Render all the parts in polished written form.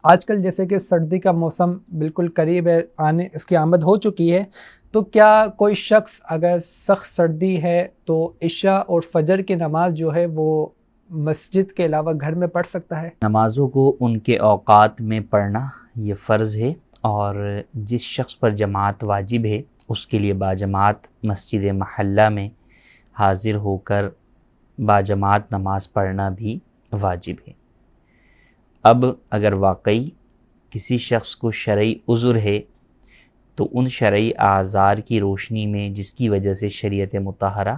آج کل جیسے کہ سردی کا موسم بالکل قریب ہے، اس کی آمد ہو چکی ہے، تو کیا کوئی شخص اگر سخت سردی ہے تو عشاء اور فجر کی نماز جو ہے وہ مسجد کے علاوہ گھر میں پڑھ سکتا ہے؟ نمازوں کو ان کے اوقات میں پڑھنا یہ فرض ہے، اور جس شخص پر جماعت واجب ہے اس کے لیے باجماعت مسجد محلہ میں حاضر ہو کر باجماعت نماز پڑھنا بھی واجب ہے۔ اب اگر واقعی کسی شخص کو شرعی عذر ہے تو ان شرعی اعذار کی روشنی میں جس کی وجہ سے شریعت مطہرہ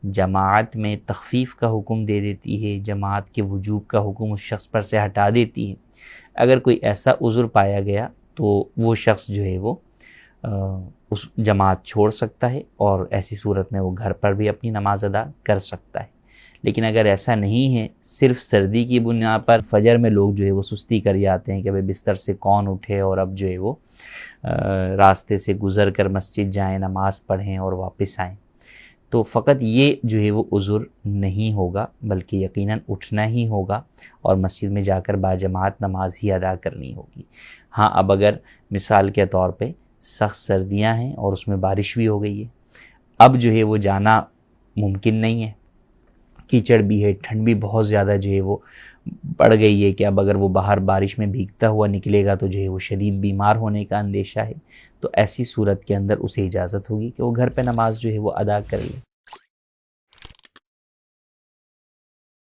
جماعت میں تخفیف کا حکم دے دیتی ہے، جماعت کے وجوب کا حکم اس شخص پر سے ہٹا دیتی ہے، اگر کوئی ایسا عذر پایا گیا تو وہ شخص جو ہے وہ اس جماعت چھوڑ سکتا ہے، اور ایسی صورت میں وہ گھر پر بھی اپنی نماز ادا کر سکتا ہے۔ لیکن اگر ایسا نہیں ہے، صرف سردی کی بنیاد پر فجر میں لوگ جو ہے وہ سستی کر جاتے ہیں کہ بھئی بستر سے کون اٹھے اور اب جو ہے وہ راستے سے گزر کر مسجد جائیں، نماز پڑھیں اور واپس آئیں، تو فقط یہ جو ہے وہ عذر نہیں ہوگا، بلکہ یقیناً اٹھنا ہی ہوگا اور مسجد میں جا کر باجماعت نماز ہی ادا کرنی ہوگی۔ ہاں، اب اگر مثال کے طور پہ سخت سردیاں ہیں اور اس میں بارش بھی ہو گئی ہے، اب جو ہے وہ جانا ممکن نہیں ہے، کیچڑ بھی ہے، ٹھنڈ بھی بہت زیادہ جو ہے وہ بڑھ گئی ہے کہ اب اگر وہ باہر بارش میں بھیگتا ہوا نکلے گا تو جو ہے وہ شدید بیمار ہونے کا اندیشہ ہے، تو ایسی صورت کے اندر اسے اجازت ہوگی کہ وہ گھر پہ نماز جو ہے وہ ادا کر لے۔